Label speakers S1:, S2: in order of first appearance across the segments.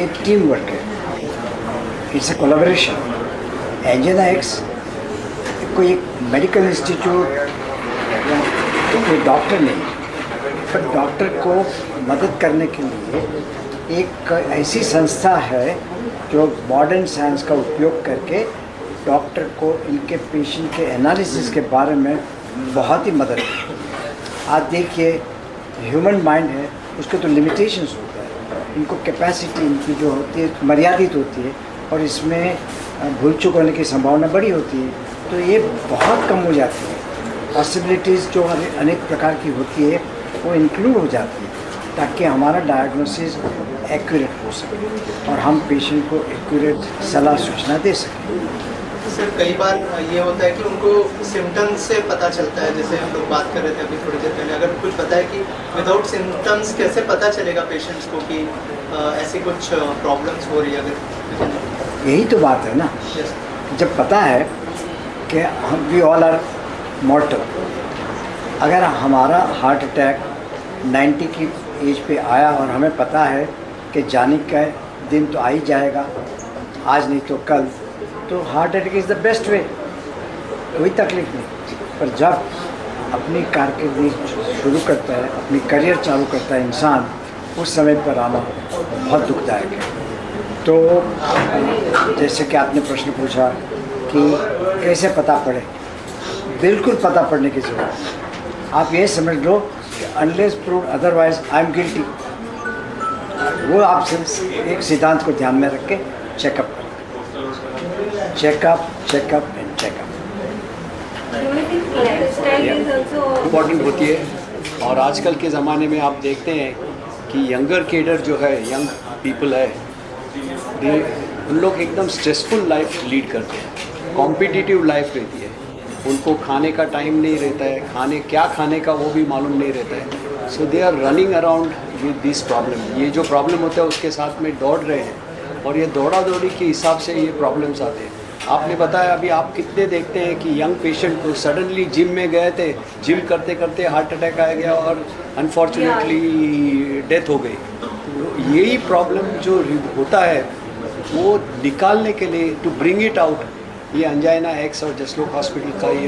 S1: एक team work है, it's a collaboration. Angina x कोई एक मेडिकल इंस्टीट्यूट तो कोई डॉक्टर नहीं, पर डॉक्टर को मदद करने के लिए एक ऐसी संस्था है जो मॉडर्न साइंस का उपयोग करके डॉक्टर को इनके पेशेंट के एनालिसिस के बारे में बहुत ही मदद है। आज देखिए ह्यूमन माइंड है, उसके तो लिमिटेशंस होता है, इनको कैपेसिटी इनकी जो होती है मर्यादित होती है और इसमें भूल चूक होने की संभावना बड़ी होती है, तो ये बहुत कम हो जाती है। पॉसिबिलिटीज़ जो अनेक प्रकार की होती है वो इंक्लूड हो जाती है ताकि हमारा डायग्नोसिस एक्यूरेट हो सके और हम पेशेंट को एक्यूरेट सलाह सूचना दे सकें।
S2: सर कई बार ये होता है कि उनको सिम्टम्स से पता चलता है, जैसे हम लोग बात कर रहे थे अभी थोड़ी देर पहले, अगर कुछ पता है कि विदाउट सिम्टम्स कैसे पता चलेगा पेशेंट्स को कि ऐसी कुछ प्रॉब्लम्स हो रही है? अगर
S1: यही तो बात है ना, जब पता है कि हम वी ऑल आर मॉर्टल, अगर हमारा हार्ट अटैक 90 की एज पे आया और हमें पता है कि जाने का दिन तो आ ही जाएगा, आज नहीं तो कल, तो heart attack is the best way, कोई तकलीफ नहीं। पर जब अपनी कारकिर्दी शुरू करता है, अपनी करियर चालू करता है इंसान, उस समय पर आना बहुत दुखदायक है। तो जैसे कि आपने प्रश्न पूछा कि कैसे पता पड़े, बिल्कुल पता पड़ने की ज़रूरत है। आप ये समझ लो कि unless prove otherwise I am guilty, वो आप एक सिद्धांत को ध्यान में रख के चेकअप करें, checkup checkup and checkup
S3: important होती है। और आजकल के ज़माने में आप देखते हैं कि यंगर केडर जो है, यंग पीपल है, उन लोग एकदम स्ट्रेसफुल लाइफ लीड करते हैं, कॉम्पिटिटिव लाइफ रहती है, उनको खाने का टाइम नहीं रहता है, क्या खाने का वो भी मालूम नहीं रहता है। So they are running around with this problem. ये जो प्रॉब्लम होता है उसके साथ में दौड़ रहे हैं और ये दौड़ा दौड़ी के हिसाब से ये प्रॉब्लम्स आते हैं। आपने बताया अभी, आप कितने देखते हैं कि यंग पेशेंट को सडनली जिम में गए थे, जिम करते करते हार्ट अटैक आ गया और अनफॉर्चुनेटली डेथ हो गई। तो यही प्रॉब्लम जो होता है वो निकालने के लिए, टू ब्रिंग इट आउट, ये एंजाइना एक्स और जसलोक हॉस्पिटल का ये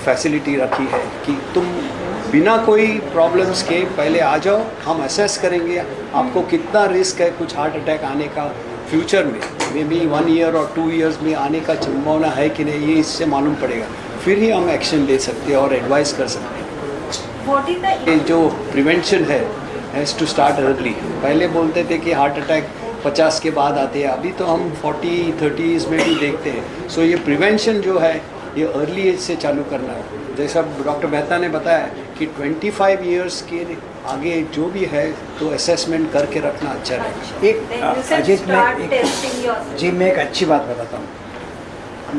S3: फैसिलिटी रखी है कि तुम बिना कोई प्रॉब्लम्स के पहले आ जाओ, हम असेस करेंगे आपको कितना रिस्क है कुछ हार्ट अटैक आने का फ्यूचर में, मे बी 1 ईयर और 2 ईयर्स में आने का संभावना है कि नहीं, ये इससे मालूम पड़ेगा, फिर ही हम एक्शन ले सकते हैं और एडवाइस कर सकते हैं। ये जो प्रिवेंशन है हैज़ टू स्टार्ट अर्ली। पहले बोलते थे कि हार्ट अटैक 50 के बाद आते हैं, अभी तो हम 40-30s में भी देखते हैं। सो ये प्रिवेंशन जो है ये अर्ली एज से चालू करना है। जैसा डॉक्टर मेहता ने बताया कि 25 ईयर्स के आगे जो भी है तो असेसमेंट करके रखना अच्छा रहेगा।
S1: एक अजीत में जी मैं एक अच्छी बात बताता हूँ।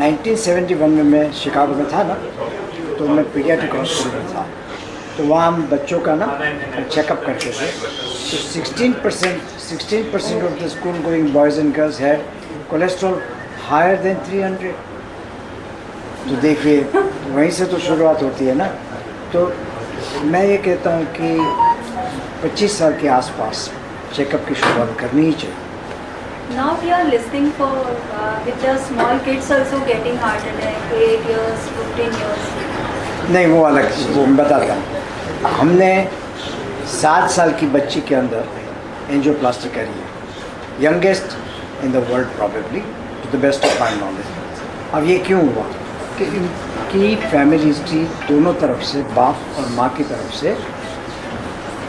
S1: 1971 में मैं शिकागो में था ना, तो मैं पीडियाट्रिक हॉस्पिटल में था, तो वहाँ हम बच्चों का ना चेकअप करते थे। तो 16% of the school going boys and girls had cholesterol higher than 300। तो देखिए वहीं से तो शुरुआत होती है ना। तो मैं ये कहता हूँ कि 25 साल के आसपास चेकअप की शुरुआत करनी ही चाहिए।
S4: Now we are listening for with the small kids also getting heart attack, 8 years, 15 years.
S1: नहीं, वो अलग, वो मैं बताता हूँ। हमने 7 साल की बच्ची के अंदर एंजियोप्लास्टी करी है, youngest in the world probably, to the best of my knowledge. अब ये क्यों हुआ कि इनकी फैमिली हिस्ट्री दोनों तरफ से, बाप और माँ की तरफ से,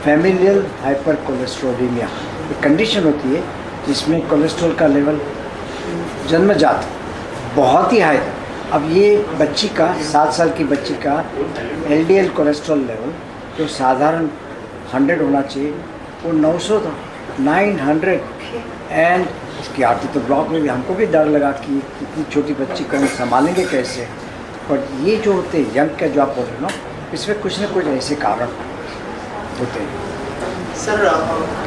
S1: फैमिलियल हाइपर कोलेस्ट्रोलीमिया एक कंडीशन होती है जिसमें कोलेस्ट्रॉल का लेवल जन्मजात बहुत ही हाई था। अब ये बच्ची का, 7 साल की बच्ची का LDL कोलेस्ट्रॉल लेवल जो साधारण 100 होना चाहिए वो 900 था, 900। एंड इसकी आरती तो ब्लॉक में भी, हमको भी डर लगा कि इतनी छोटी बच्ची को हम संभालेंगे कैसे। पर ये जो होते हैं यंग का जो आप बोल रहे हो ना, इसमें कुछ ना कुछ ऐसे कारण होते हैं।
S2: सर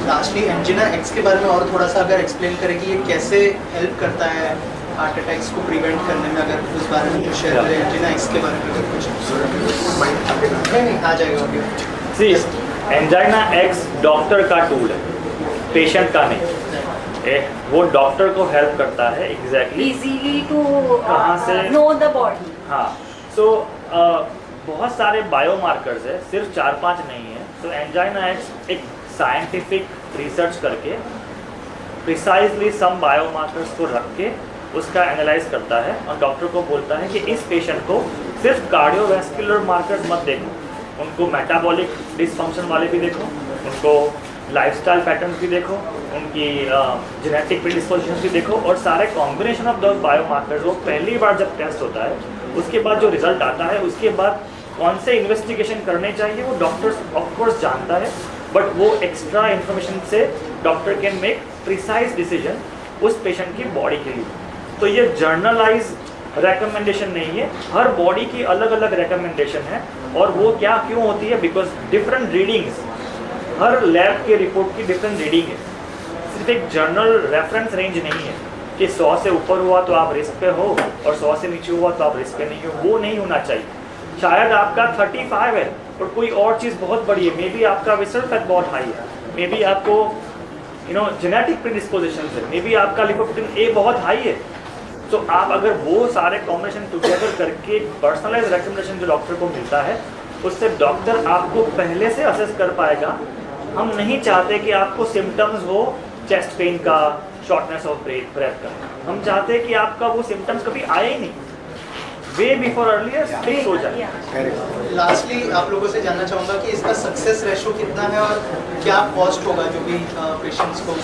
S2: लास्टली एंजिना एक्स के बारे में और थोड़ा सा अगर एक्सप्लेन करें कि ये कैसे हेल्प करता है हार्ट अटैक्स को प्रिवेंट करने में, अगर उस बारे में कुछ शेयर करें, एंजिना एक्स के बारे में कुछ नहीं आ जाएगा ऑडियो।
S5: एंजाइना एक्स डॉक्टर का टूल है, पेशेंट का नहीं। वो डॉक्टर को हेल्प करता है एग्जैक्टली
S4: इजीली टू
S5: कहाँ से
S4: नो द बॉडी।
S5: हाँ, सो बहुत सारे बायोमार्कर्स है, सिर्फ 4-5 नहीं है। तो एंजाइना एक्स एक साइंटिफिक रिसर्च करके प्रिसाइजली सम बायोमार्कर्स को रख के उसका एनालाइज करता है और डॉक्टर को बोलता है कि इस पेशेंट को सिर्फ कार्डियोवैस्कुलर मार्कर्स मत देखो, उनको मेटाबॉलिक डिसफंक्शन वाले भी देखो, उनको लाइफस्टाइल पैटर्न्स भी देखो, उनकी जेनेटिक प्रीडिस्पोजिशंस भी देखो, और सारे कॉम्बिनेशन ऑफ दोज बायोमार्कर्स वो पहली बार जब टेस्ट होता है उसके बाद जो रिजल्ट आता है उसके बाद कौन से इन्वेस्टिगेशन करने चाहिए वो डॉक्टर ऑफकोर्स जानता है, बट वो एक्स्ट्रा इन्फॉर्मेशन से doctor can make precise decision उस पेशेंट की बॉडी के लिए। तो ये जर्नलाइज रेकमेंडेशन नहीं है, हर बॉडी की अलग अलग रेकमेंडेशन है। और वो क्या क्यों होती है, because different readings, her lab के रिपोर्ट की डिफरेंट रीडिंग है, सिर्फ एक जर्नल रेफरेंस रेंज नहीं है कि 100 से ऊपर हुआ तो आप रिस्क पे हो और 100 से नीचे हुआ तो आप रिस्क पे नहीं हो, वो नहीं होना चाहिए। शायद आपका 35 है और कोई और चीज़ बहुत बड़ी है, मे बी आपका विसरल फैट बहुत हाई है, मे बी आपको जेनेटिक प्रीडिस्पोजिशन है, मे बी आपका लिपोप्रोटीन ए बहुत हाई है। तो आप अगर वो सारे कॉम्बिनेशन टुगेदर करके पर्सनलाइज रिकमेंडेशन जो डॉक्टर को मिलता है उससे डॉक्टर आपको पहले से असेस कर पाएगा। हम नहीं चाहते कि आपको सिम्टम्स हो चेस्ट पेन का, शॉर्टनेस ऑफ ब्रेथ का, हम चाहते हैं कि आपका वो सिम्टम्स कभी आए ही नहीं, वे बिफोर अर्लियर फिक्स हो जाए।
S2: लास्टली आप लोगों से जानना चाहूँगा कि इसका सक्सेस रेशो कितना है और क्या कॉस्ट होगा जो भी पेशेंट्स को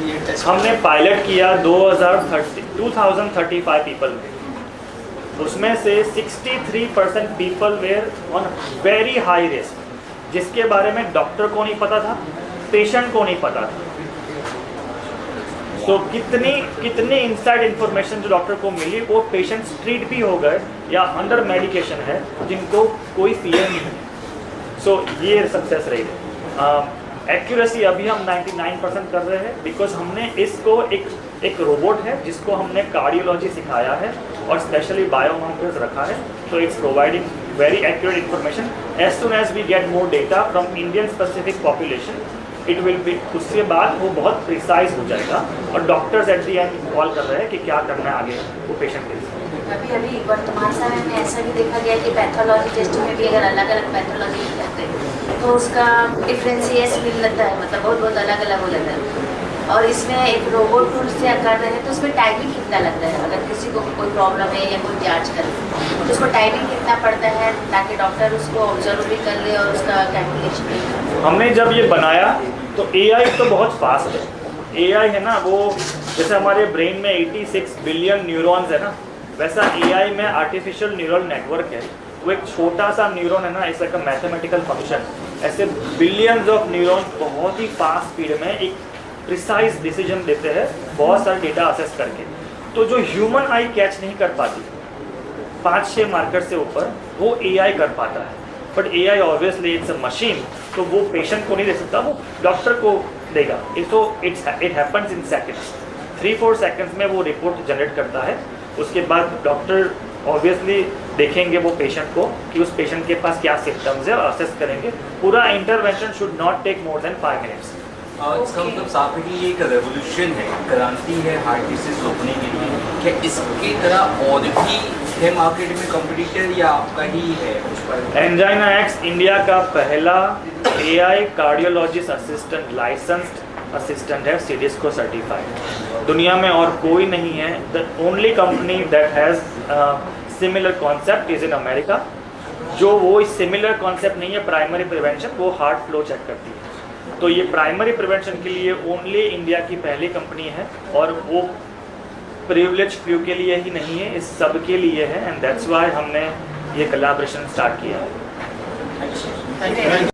S2: ये टेस्ट।
S5: हमने पायलट किया 2035 पीपल में, उसमें से 63% people were on very high risk, जिसके बारे में डॉक्टर को नहीं पता था, पेशेंट को नहीं पता था। तो कितनी इनसाइड इन्फॉर्मेशन जो डॉक्टर को मिली, वो पेशेंट्स ट्रीट भी हो गए या अंडर मेडिकेशन है जिनको कोई फियर नहीं है। सो ये सक्सेस रेट है। एक्यूरेसी अभी हम 99% कर रहे हैं, बिकॉज हमने इसको एक रोबोट है जिसको हमने कार्डियोलॉजी सिखाया है और स्पेशली बायोमार्कर्स रखा है, तो it's providing very accurate information. As soon as we get more data from Indian specific population, it will be, उसके बाद वो बहुत प्रिसाइज हो जाएगा और doctors at the end call कर रहे हैं कि क्या करना है आगे वो पेशेंट के लिए।
S6: अभी वर्तमान समय में ऐसा भी देखा गया कि पैथोलॉजी टेस्ट में भी अगर अलग अलग पैथोलॉजी करते हैं तो उसका डिफ्रेंशिएट मिल जाता है, मतलब बहुत अलग अलग हो जाता है। और इसमें एक रोबोट टूल से कर रहे हैं तो उसमें टाइमिंग कितना लगता है, अगर किसी को कोई प्रॉब्लम है या कोई जांच करे तो उसको टाइमिंग कितना पड़ता है ताकि डॉक्टर उसको ऑब्जर्व भी कर ले और उसका कैलकुलेशन भी करे।
S5: हमने जब ये बनाया तो AI तो बहुत फास्ट है, AI है ना, वो जैसे हमारे ब्रेन में 86 बिलियन न्यूरॉन्स है ना, वैसा AI में आर्टिफिशियल न्यूरल नेटवर्क है। वो एक छोटा सा न्यूरॉन है ना, it's like a mathematical function. ऐसे बिलियंस ऑफ न्यूरॉन बहुत ही फास्ट स्पीड में एक प्रिसाइज डिसीजन देते हैं बहुत सारे डेटा असेस करके। तो जो ह्यूमन आई कैच नहीं कर पाती 5-6 मार्कर से ऊपर, वो AI कर पाता है। But AI obviously it's a machine, तो वो पेशेंट को नहीं दे सकता, वो डॉक्टर को देगा। It happens in seconds, 3-4 seconds में वो रिपोर्ट जनरेट करता है। उसके बाद डॉक्टर ऑब्वियसली देखेंगे वो पेशेंट को कि उस पेशेंट के पास क्या सिम्टम्स है और असेस करेंगे। पूरा intervention should not take more than 5 minutes.
S7: इसका मतलब साफ है कि ये एक रेवोल्यूशन है, क्रांति है हार्ट डिसीज रोकने के लिए। क्या इसकी तरह और भी है मार्केट में कंपटीटर या आपका ही है उस पर?
S5: एंजाइना एक्स इंडिया का पहला AI cardiologist assistant, licensed assistant है, सीडीएसको सर्टिफाइड। दुनिया में और कोई नहीं है। The only company that has similar concept is in America. जो वो सिमिलर कॉन्सेप्ट नहीं है प्राइमरी प्रिवेंशन, वो हार्ट फ्लो चेक करती है। तो ये प्राइमरी प्रिवेंशन के लिए ओनली इंडिया की पहली कंपनी है, और वो प्रिविलेज फ्यू के लिए ही नहीं है, इस सब के लिए है, एंड दैट्स व्हाई हमने ये कोलैबोरेशन स्टार्ट किया है।
S2: Thank you.